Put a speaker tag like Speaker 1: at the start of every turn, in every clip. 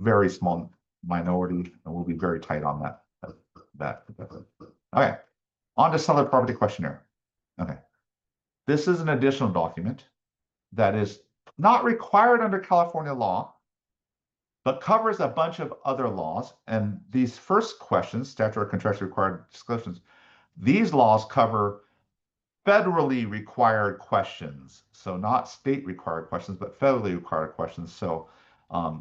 Speaker 1: very small minority, and we'll be very tight on that. Okay, on to seller property questionnaire. Okay, this is an additional document that is not required under California law, but covers a bunch of other laws. And these first questions, statutory contractually required disclosures, these laws cover federally required questions. So not state required questions, but federally required questions. So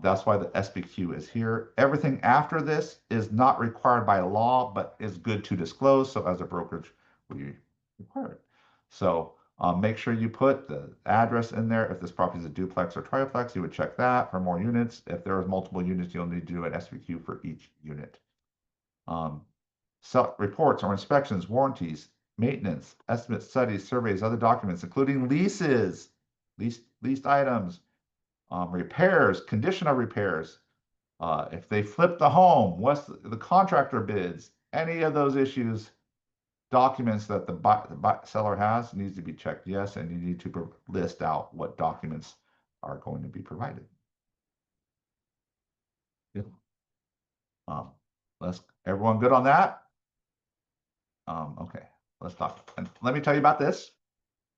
Speaker 1: that's why the SPQ is here. Everything after this is not required by law, but is good to disclose. So as a brokerage, we require it. So make sure you put the address in there. If this property is a duplex or triplex, you would check that for more units. If there are multiple units, you'll need to do an SPQ for each unit. Reports or inspections, warranties, maintenance, estimates, studies, surveys, other documents, including leases, leased items, repairs, condition of repairs. If they flip the home, what's the contractor bids, any of those issues, documents that the seller has needs to be checked, yes, and you need to list out what documents are going to be provided. Good. Everyone good on that? Okay, let's talk. And let me tell you about this.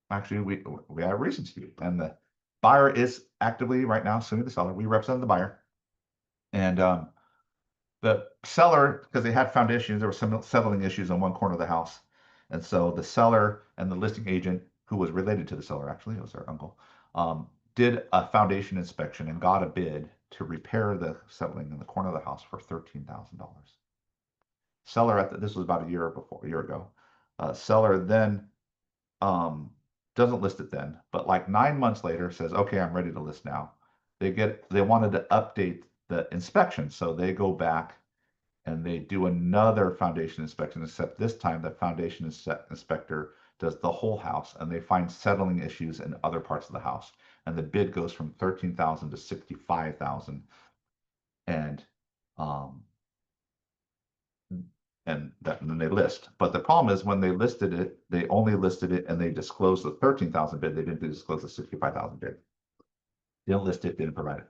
Speaker 1: Actually, we have reasons to, and the buyer is actively right now suing the seller. We represent the buyer, and the seller, because they had foundations, there were some settling issues on one corner of the house, and so the seller and the listing agent, who was related to the seller, actually, it was their uncle, did a foundation inspection and got a bid to repair the settling in the corner of the house for $13,000. Seller this was about a year ago. Seller then doesn't list it then, but like 9 months later says, okay, I'm ready to list now. They wanted to update the inspection, so they go back and they do another foundation inspection, except this time the foundation inspector does the whole house, and they find settling issues in other parts of the house, and the bid goes from $13,000 to $65,000, and then they list. But the problem is when they listed it, they only listed it and they disclosed the 13,000 bid. They didn't disclose the 65,000 bid. They didn't list it, didn't provide it.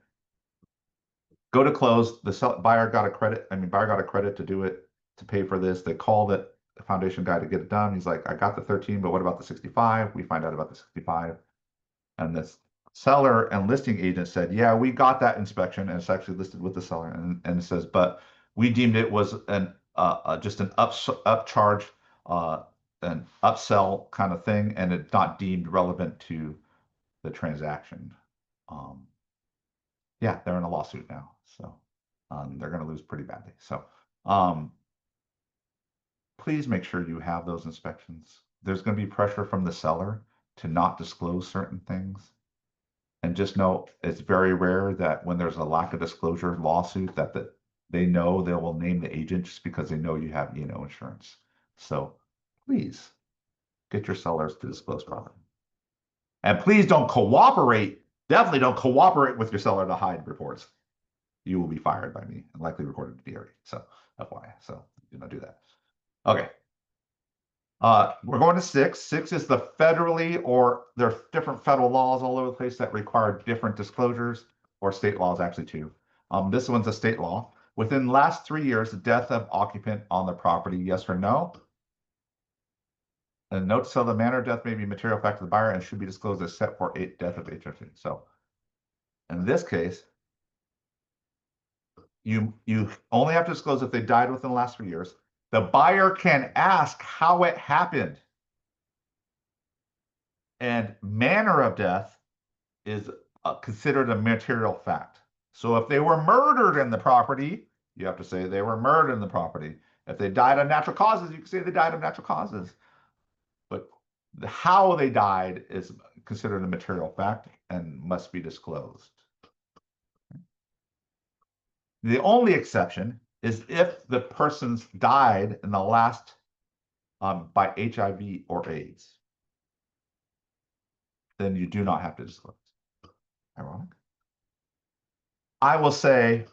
Speaker 1: Go to close. The buyer got a credit. Buyer got a credit to do it, to pay for this. They call the foundation guy to get it done. He's like, I got the 13, but what about the 65? We find out about the 65. And this seller and listing agent said, yeah, we got that inspection, and it's actually listed with the seller. And it says, but we deemed it was just an upcharge, an upsell kind of thing, and it's not deemed relevant to the transaction. Yeah, they're in a lawsuit now, so they're going to lose pretty badly. So please make sure you have those inspections. There's going to be pressure from the seller to not disclose certain things. And just know it's very rare that when there's a lack of disclosure lawsuit that they know they will name the agent just because they know you have E&O insurance. So please get your sellers to disclose properly. And please don't cooperate. Definitely don't cooperate with your seller to hide reports. You will be fired by me and likely reported to BRBC. So FYI, so do not do that. Okay. We're going to 6. 6 is the federally, or there are different federal laws all over the place that require different disclosures, or state laws actually too. This one's a state law. Within the last 3 years, the death of occupant on the property, yes or no? And note to sell, the manner of death may be material fact to the buyer and should be disclosed as set for death of HFC. So in this case, you only have to disclose if they died within the last 3 years. The buyer can ask how it happened. And manner of death is considered a material fact. So if they were murdered in the property, you have to say they were murdered in the property. If they died of natural causes, you can say they died of natural causes. But how they died is considered a material fact and must be disclosed. The only exception is if the person's died in the last by HIV or AIDS. Then you do not have to disclose. Ironic. I will say,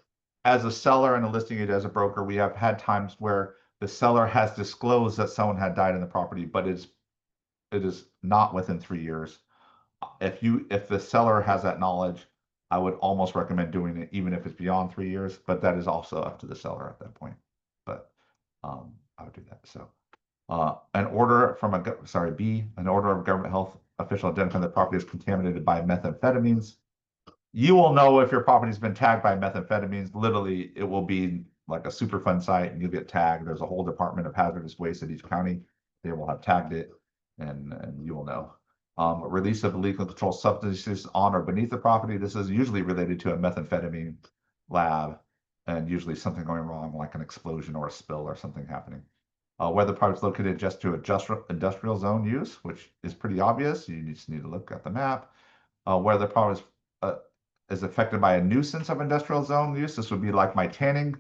Speaker 1: as a seller and a listing agent, as a broker, we have had times where the seller has disclosed that someone had died in the property, but it is not within 3 years. If the seller has that knowledge, I would almost recommend doing it even if it's beyond 3 years, but that is also up to the seller at that point. But I would do that. So an order from B, an order of government health official identifying the property is contaminated by methamphetamines. You will know if your property's been tagged by methamphetamines. Literally, it will be like a Superfund site and you'll get tagged. There's a whole department of hazardous waste at each county. They will have tagged it and you will know. Release of illegal controlled substances on or beneath the property. This is usually related to a methamphetamine lab and usually something going wrong, like an explosion or a spill or something happening. Whether the property is located just to industrial zone use, which is pretty obvious. You just need to look at the map. Whether the property is affected by a nuisance of industrial zone use. This would be like my tanning,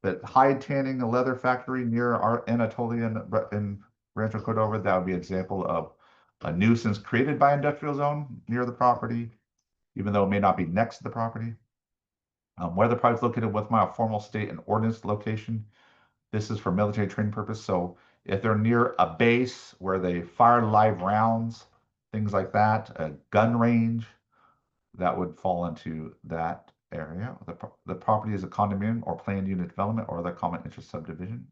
Speaker 1: that Hyde tanning, a leather factory near our Anatolian in Rancho Cordova. That would be an example of a nuisance created by industrial zone near the property, even though it may not be next to the property. Where the property is located with my formal state and ordinance location. This is for military training purpose. So if they're near a base where they fire live rounds, things like that, a gun range, that would fall into that area. The property is a condominium or planned unit development or other common interest subdivision.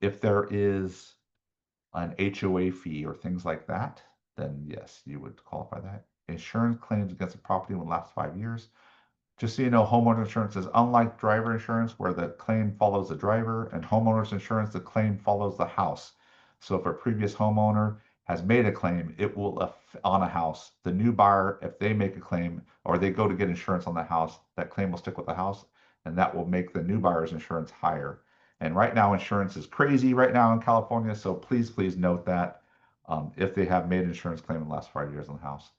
Speaker 1: If there is an HOA fee or things like that, then yes, you would qualify that. Insurance claims against the property will last 5 years. Just so you know, homeowner insurance is unlike driver insurance, where the claim follows the driver, and homeowner's insurance, the claim follows the house. So if a previous homeowner has made a claim, it will on a house. The new buyer, if they make a claim or they go to get insurance on the house, that claim will stick with the house, and that will make the new buyer's insurance higher. And right now, insurance is crazy right now in California, so please note that if they have made an insurance claim in the last 5 years on the house.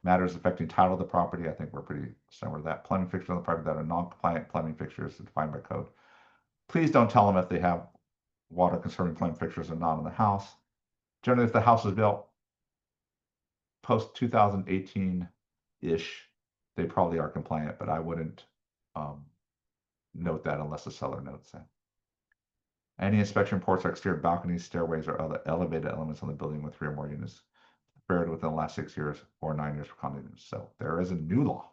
Speaker 1: Matters affecting title of the property, I think we're pretty similar to that. Plumbing fixtures on the property that are non-compliant plumbing fixtures defined by code. Please don't tell them if they have water conserving plumbing fixtures or not in the house. Generally, if the house was built post 2018-ish, they probably are compliant, but I wouldn't note that unless the seller notes that. Any inspection reports are exterior balconies, stairways, or other elevated elements on the building with 3 or more units prepared within the last 6 years or 9 years for condominiums. So there is a new law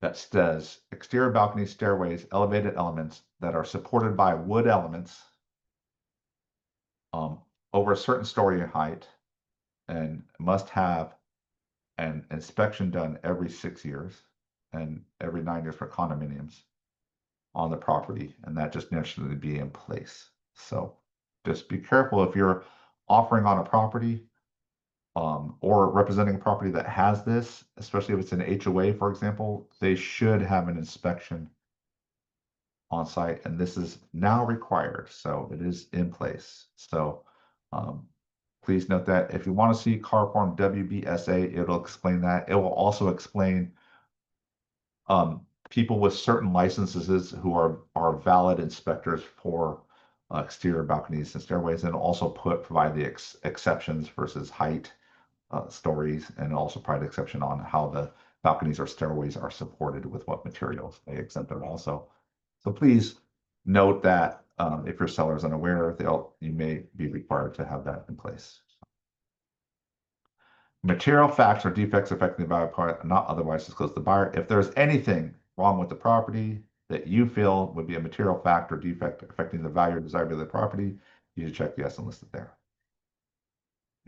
Speaker 1: that says exterior balconies, stairways, elevated elements that are supported by wood elements over a certain story height and must have an inspection done every 6 years and every 9 years for condominiums on the property, and that just naturally be in place. So just be careful if you're offering on a property or representing a property that has this, especially if it's an HOA, for example, they should have an inspection on site, and this is now required, so it is in place. So please note that if you want to see CAR Form WBSA, it'll explain that. It will also explain people with certain licenses who are valid inspectors for exterior balconies and stairways, and also provide the exceptions versus height stories, and also provide exception on how the balconies or stairways are supported with what materials they exempt it also. So please note that if your seller is unaware, you may be required to have that in place. Material facts or defects affecting the buyer part, not otherwise disclosed to the buyer. If there's anything wrong with the property that you feel would be a material fact or defect affecting the value or desirability of the property, you should check yes and list it there.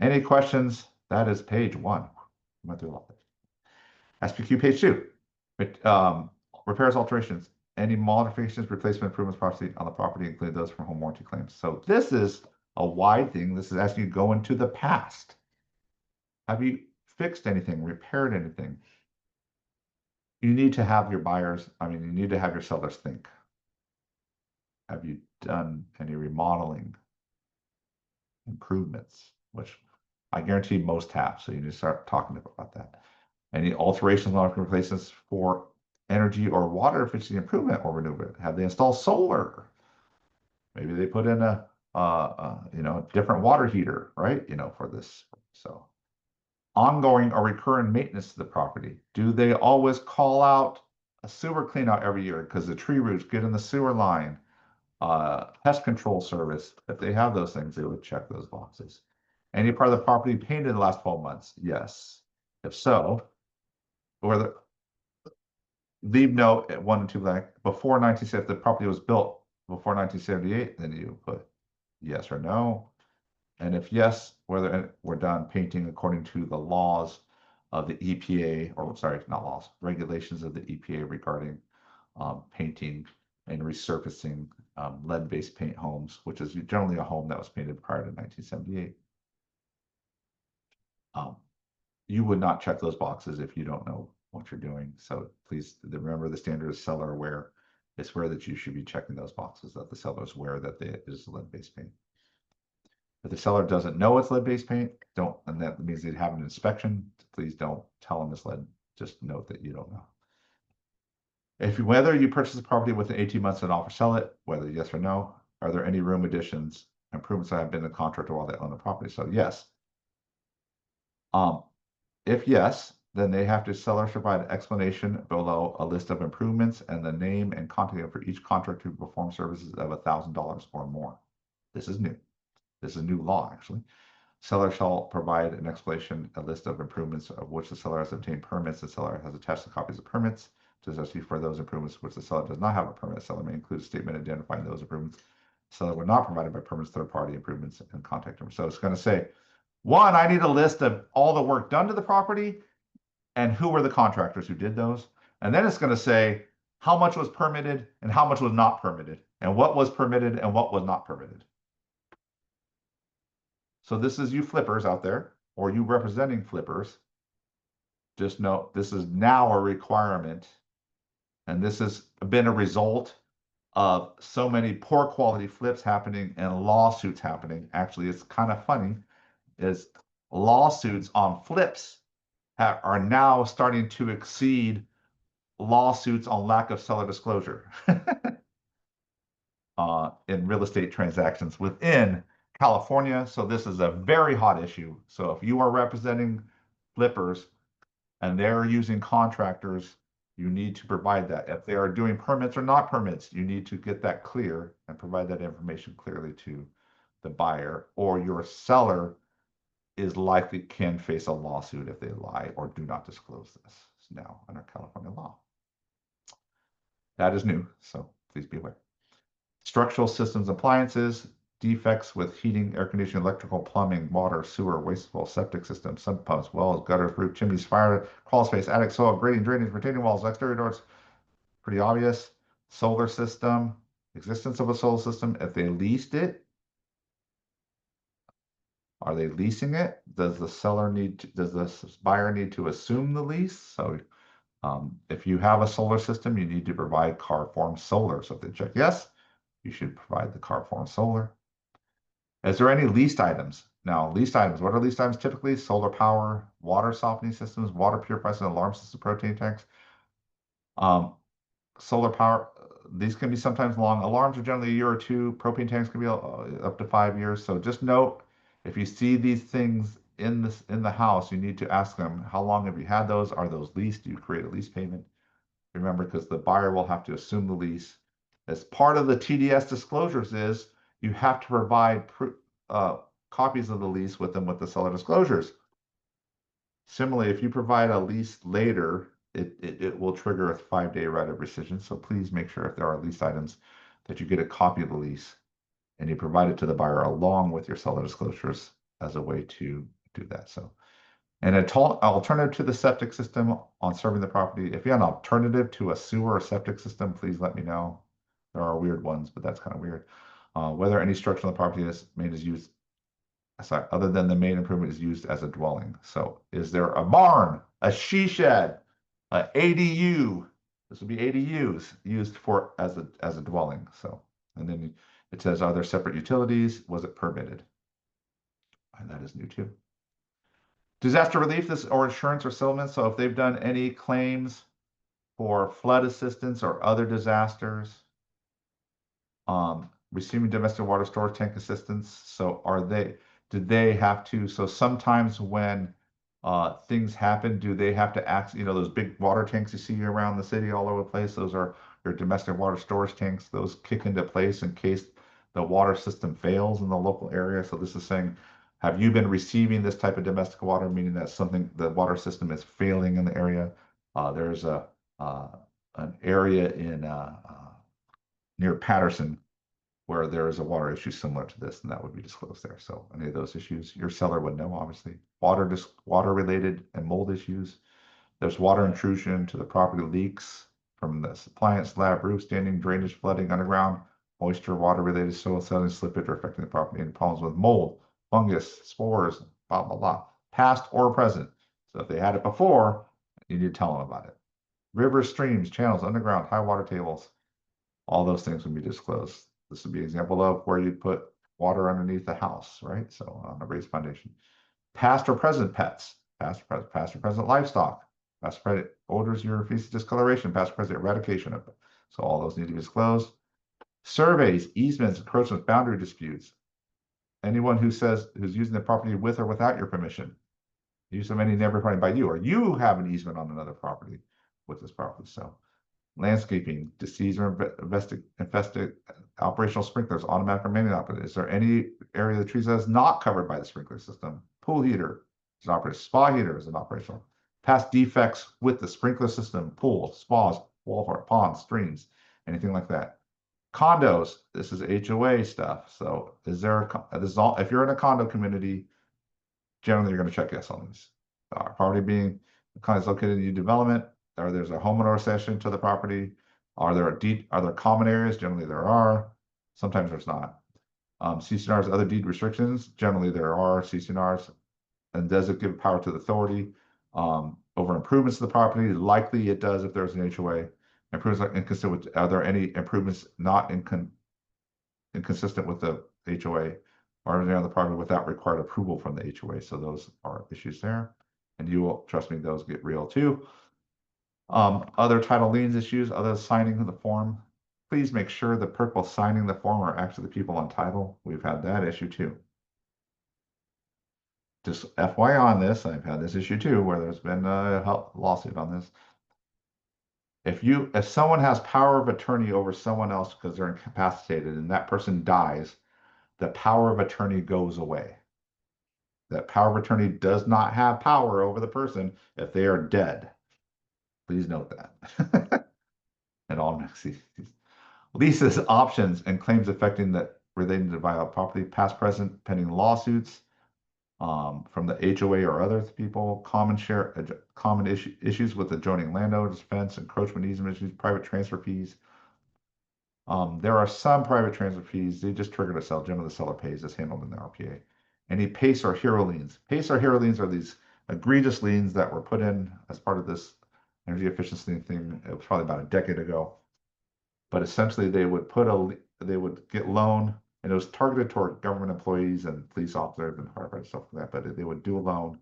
Speaker 1: Any questions? That is page 1. I went through a lot of it. SPQ page 2. Repairs, alterations. Any modifications, replacement, improvements on the property, including those from home warranty claims. So this is a wide thing. This is asking you to go into the past. Have you fixed anything, repaired anything? You need to have your buyers, you need to have your sellers think. Have you done any remodeling, improvements? Which I guarantee most have, so you need to start talking about that. Any alterations, modifications, replacements for energy or water efficiency improvement or renewable? Have they installed solar? Maybe they put in a different water heater, right? For this. So ongoing or recurrent maintenance to the property. Do they always call out a sewer clean out every year because the tree roots get in the sewer line? Pest control service, if they have those things, they would check those boxes. Any part of the property painted in the last 12 months? Yes. If so, whether leave note at 1 and 2 blank. Before 1970, if the property was built before 1978, then you put yes or no. And if yes, whether we're done painting according to the laws of the EPA, or sorry, not laws, regulations of the EPA regarding painting and resurfacing lead-based paint homes, which is generally a home that was painted prior to 1978. You would not check those boxes if you don't know what you're doing. So please remember the standard is seller aware. It's aware that you should be checking those boxes, that the seller is aware that it is lead-based paint. If the seller doesn't know it's lead-based paint, don't, and that means they have an inspection, please don't tell them it's lead. Just note that you don't know. Whether you purchase the property within 18 months and offer sell it, whether yes or no, are there any room additions, improvements that have been in the contract while they own the property? So yes. If yes, then they have to seller provide an explanation below a list of improvements and the name and contact for each contractor to perform services of $1,000 or more. This is new. This is new law, actually. Seller shall provide an explanation, a list of improvements of which the seller has obtained permits. The seller has attached the copies of permits to assess you for those improvements which the seller does not have a permit. The seller may include a statement identifying those improvements. The seller were not provided by permits, third-party improvements, and contact them. So it's going to say, one, I need a list of all the work done to the property and who were the contractors who did those. And then it's going to say how much was permitted and how much was not permitted, and what was permitted and what was not permitted. So this is you flippers out there, or you representing flippers. Just note this is now a requirement, and this has been a result of so many poor quality flips happening and lawsuits happening. Actually, it's kind of funny, is lawsuits on flips are now starting to exceed lawsuits on lack of seller disclosure in real estate transactions within California. So this is a very hot issue. So if you are representing flippers and they're using contractors, you need to provide that. If they are doing permits or not permits, you need to get that clear and provide that information clearly to the buyer, or your seller is likely can face a lawsuit if they lie or do not disclose this. It's now under California law. That is new, so please be aware. Structural systems appliances, defects with heating, air conditioning, electrical, plumbing, water, sewer, wasteful, septic system, sump pumps, wells, gutters, roof, chimneys, fire, crawl space, attic, soil, grading, drainage, retaining walls, exterior doors. Pretty obvious. Solar system, existence of a solar system. If they leased it, are they leasing it? Does the seller need to, does the buyer need to assume the lease? So if you have a solar system, you need to provide car form solar. So if they check yes, you should provide the car form solar. Is there any leased items? Now, leased items, what are leased items typically? Solar power, water softening systems, water purifiers, and alarm system, propane tanks. Solar power, these can be sometimes long. Alarms are generally a year or two. Propane tanks can be up to 5 years. So just note, if you see these things in the house, you need to ask them, how long have you had those? Are those leased? Do you create a lease payment? Remember, because the buyer will have to assume the lease. As part of the TDS disclosures is you have to provide copies of the lease with them with the seller disclosures. Similarly, if you provide a lease later, it will trigger a 5-day right of rescission. So please make sure if there are lease items that you get a copy of the lease and you provide it to the buyer along with your seller disclosures as a way to do that. So, and an alternative to the septic system on serving the property. If you have an alternative to a sewer or septic system, please let me know. There are weird ones, but that's kind of weird. Whether any structure on the property is used, sorry, other than the main improvement is used as a dwelling. So is there a barn, a she shed, an ADU? This would be ADUs used for as a dwelling. So, and then it says, are there separate utilities? Was it permitted? And that is new too. Disaster relief, this or insurance or settlement. So if they've done any claims for flood assistance or other disasters, receiving domestic water storage tank assistance. So did they have to, so sometimes when things happen, do they have to act, those big water tanks you see around the city all over the place, those are your domestic water storage tanks. Those kick into place in case the water system fails in the local area. So this is saying, have you been receiving this type of domestic water, meaning that the water system is failing in the area? There's an area in near Patterson where there is a water issue similar to this, and that would be disclosed there. So any of those issues, your seller would know, obviously. Water related and mold issues. There's water intrusion to the property, leaks from the appliance slab, roof, standing, drainage, flooding, underground, moisture, water related soil settling, slippage are affecting the property, and problems with mold, fungus, spores, blah, blah, blah, past or present. So if they had it before, you need to tell them about it. Rivers, streams, channels, underground, high water tables, all those things would be disclosed. This would be an example of where you'd put water underneath the house, right? So on a raised foundation. Past or present pets, past or present livestock, past or present odors, urine, feces, discoloration, past or present eradication of it. So all those need to be disclosed. Surveys, easements, encroachments, boundary disputes. Anyone who's using the property with or without your permission. Use of any neighbor property by you, or you have an easement on another property with this property. So landscaping, disease or infested operational sprinklers, automatic or manual operated. Is there any area of the trees that is not covered by the sprinkler system? Pool heater is an operational. Spa heater is an operational. Past defects with the sprinkler system, pool, spas, wall ponds, streams, anything like that. Condos, this is HOA stuff. So is there this is all, if you're in a condo community, generally you're going to check yes on these. Property being kind of located in new development, or there's a homeowner accession to the property. Are there common areas? Generally there are. Sometimes there's not. CCNRs, other deed restrictions. Generally there are CCNRs, and does it give power to the authority over improvements to the property? Likely it does if there's an HOA. Improvements are inconsistent with. Are there any improvements not inconsistent with the HOA? Or anything on the property without required approval from the HOA. So those are issues there. And you will, trust me, those get real too. Other title liens issues, other signing of the form. Please make sure the people signing the form are actually the people on title. We've had that issue too. Just FYI on this, I've had this issue too, where there's been a lawsuit on this. If someone has power of attorney over someone else because they're incapacitated and that person dies, the power of attorney goes away. That power of attorney does not have power over the person if they are dead. Please note that. And all leases, options, and claims affecting that relating to viable property, past, present, pending lawsuits from the HOA or other people, common issues with adjoining landowners, fence, encroachment, easement issues, private transfer fees. There are some private transfer fees. They just trigger the sell. Generally, the seller pays. It's handled in the RPA. Any PACE or hero liens. PACE or hero liens are these egregious liens that were put in as part of this energy efficiency thing. It was probably about a decade ago. But essentially, they would get loan, and it was targeted toward government employees and police officers and firefighters, stuff like that. But they would do a loan,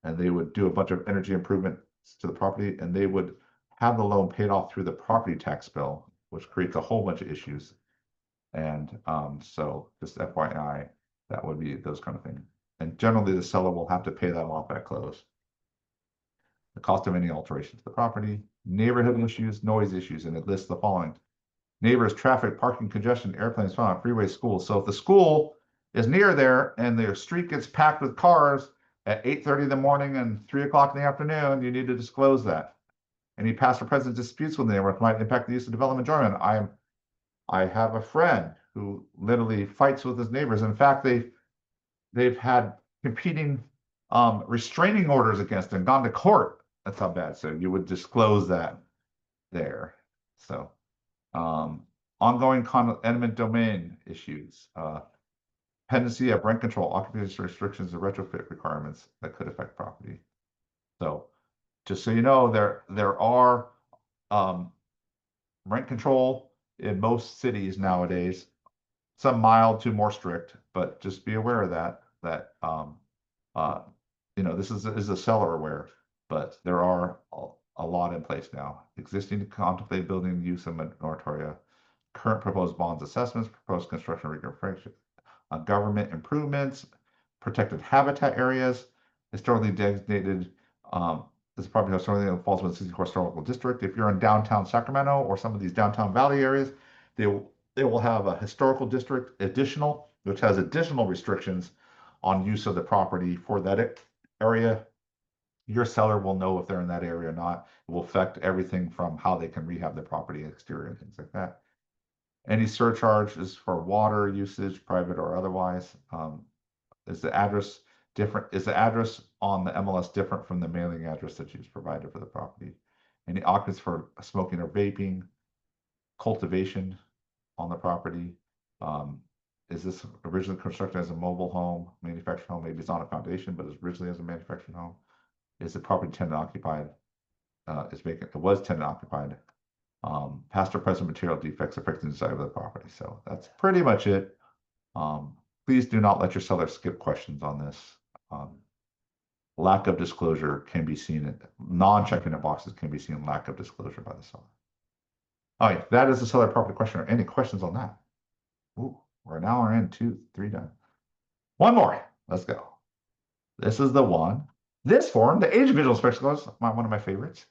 Speaker 1: and they would do a bunch of energy improvements to the property, and they would have the loan paid off through the property tax bill, which creates a whole bunch of issues. And so just FYI, that would be those kind of things. And generally, the seller will have to pay that off at close. The cost of any alteration to the property, neighborhood issues, noise issues, and it lists the following. Neighbors, traffic, parking, congestion, airplanes, freeway, schools. So if the school is near there and their street gets packed with cars at 8:30 in the morning and 3 o'clock in the afternoon, you need to disclose that. Any past or present disputes with the neighbor might impact the use of development enjoyment. I have a friend who literally fights with his neighbors. In fact, they've had competing restraining orders against him, gone to court. That's how bad. So you would disclose that there. So ongoing eminent domain issues, pendency of rent control, occupancy restrictions, and retrofit requirements that could affect property. So just so you know, there are rent control in most cities nowadays, some mild to more strict, but just be aware of that this is a seller aware, but there are a lot in place now. Existing contemplated building use of moratoria, current proposed bonds assessments, proposed construction reconfiguration, government improvements, protected habitat areas, historically designated this property historically falls within the City Historical District. If you're in downtown Sacramento or some of these downtown Valley areas, they will have a historical district additional, which has additional restrictions on use of the property for that area. your seller will know if they're in that area or not. It will affect everything from how they can rehab the property, exterior, and things like that. Any surcharge is for water usage, private or otherwise. Is the address different? Is the address on the MLS different from the mailing address that you've provided for the property? Any occupants for smoking or vaping, cultivation on the property? Is this originally constructed as a mobile home, manufactured home? Maybe it's on a foundation, but it's originally as a manufactured home. Is the property tenant occupied? Is vacant? It was tenant occupied. Past or present material defects affecting the design of the property. So that's pretty much it. Please do not let your seller skip questions on this. Lack of disclosure can be seen, non-checking the boxes can be seen lack of disclosure by the seller. All right, that is the seller property questionnaire. Any questions on that? Ooh, we're an hour in, 2, 3 done. One more, let's go. This is the one. This form, the age of visual inspection clause, one of my favorites.